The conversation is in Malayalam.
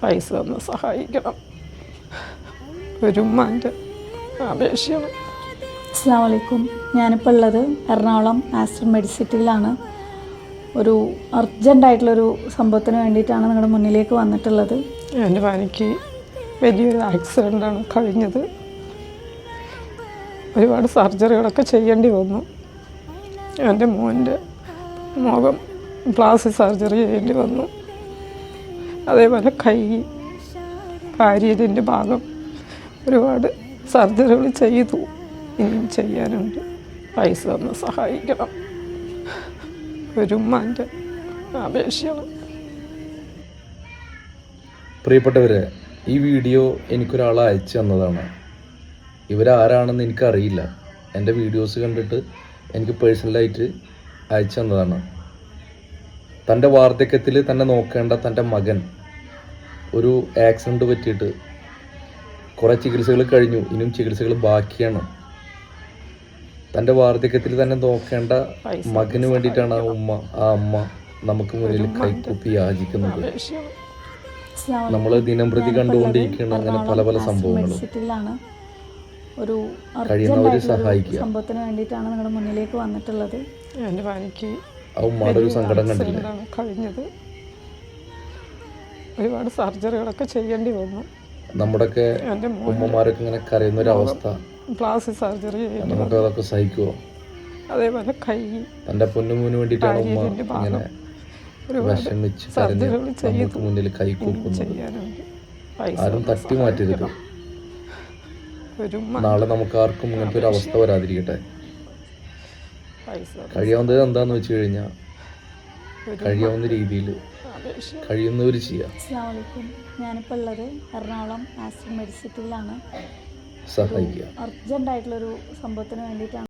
പൈസ തന്ന് സഹായിക്കണം. ഒരു ഉമ്മാൻ്റെ അപേക്ഷയാണ്. അസ്സലാമു അലൈക്കും. ഞാനിപ്പോൾ ഉള്ളത് എറണാകുളം ആസ്റ്റർ മെഡിസിറ്റിയിലാണ്. ഒരു അർജൻറ്റായിട്ടുള്ളൊരു സംഭവത്തിന് വേണ്ടിയിട്ടാണ് നിങ്ങളുടെ മുന്നിലേക്ക് വന്നിട്ടുള്ളത്. എൻ്റെ ഭാര്യയ്ക്ക് വലിയൊരു ആക്സിഡൻ്റാണ് കഴിഞ്ഞത്. ഒരുപാട് സർജറികളൊക്കെ ചെയ്യേണ്ടി വന്നു. എൻ്റെ മോൻ്റെ മുഖം പ്ലാസ്റ്റിക് സർജറി ചെയ്യേണ്ടി വന്നു. അതേപോലെ കൈ, പാരിയലിൻ്റെ ഭാഗം ഒരുപാട് സർജറികൾ ചെയ്തു. ഇനിയും ചെയ്യാനുണ്ട്. പൈസ തന്ന് സഹായിക്കണം. ഒരു ഉമ്മാൻ്റെ അപേക്ഷയാണ്. പ്രിയപ്പെട്ടവരെ, ഈ വീഡിയോ എനിക്കൊരാൾ അയച്ചു തന്നതാണ്. ഇവരാരാണെന്ന് എനിക്കറിയില്ല. എൻ്റെ വീഡിയോസ് കണ്ടിട്ട് എനിക്ക് പേഴ്സണലായിട്ട് അയച്ചു തന്നതാണ്. തൻ്റെ വാർദ്ധക്യത്തിൽ തന്നെ നോക്കേണ്ട തൻ്റെ മകൻ ഒരു ആക്സിഡൻറ്റ് പറ്റിയിട്ട് കുറേ ചികിത്സകൾ കഴിഞ്ഞു, ഇനിയും ചികിത്സകൾ ബാക്കിയാണ്. തൻ്റെ വാർദ്ധക്യത്തിൽ തന്നെ നോക്കേണ്ട മകന് വേണ്ടിയിട്ടാണ് ആ അമ്മ നമുക്ക് മുന്നിൽ കൈക്കൂപ്പി യാചിക്കുന്നത്. നമ്മൾ ദിനംപ്രതി കണ്ടുകൊണ്ടിരിക്കുകയാണ് അങ്ങനെ പല പല സംഭവങ്ങളും. ഒരു കഴിയുന്നവർ സഹായിക്കുക. സംഭവത്തിന് വേണ്ടിയിട്ടാണ് നിങ്ങളുടെ മുന്നിലേക്ക് വന്നിട്ടുള്ളത്. എൻ്റെ ഭാര്യയ്ക്ക് ആ ഉമ്മയുടെ ഒരു സങ്കടം കണ്ടില്ല. കഴിഞ്ഞത് ഒരുപാട് സർജറികളൊക്കെ ചെയ്യേണ്ടി വന്നു. നമ്മുടെയൊക്കെ ഉമ്മമാരൊക്കെ ഇങ്ങനെ കരയുന്ന ഒരു അവസ്ഥ, പ്ലാസ്റ്റിക് സർജറി നമുക്ക് അതൊക്കെ സഹിക്കുമോ? അതേപോലെ കൈ, തൻ്റെ പൊന്നുമൂന് വേണ്ടിയിട്ടാണ് ഉമ്മ ഇങ്ങനെ വിഷമിച്ച് കരഞ്ഞ് നമുക്ക് മുന്നിൽ കൈ കൂപ്പുന്നത്. ആരും തട്ടി മാറ്റരുത്. നാളെ നമുക്ക് ആർക്കും ഇങ്ങനത്തെ ഒരു അവസ്ഥ വരാതിരിക്കട്ടെ. കഴിയാവുന്നത് എന്താന്ന് വെച്ച് കഴിഞ്ഞാൽ കഴിയാവുന്ന രീതിയിൽ കഴിയുന്നവർ ചെയ്യാം. അസ്സലാമു അലൈക്കും. ഞാനിപ്പോൾ ഉള്ളത് എറണാകുളം ആസ്റ്റർ മെഡിസിറ്റിയിലാണ്. സഹായിക്കുക. അർജൻറ്റായിട്ടുള്ളൊരു സംഭവത്തിന് വേണ്ടിയിട്ടാണ്.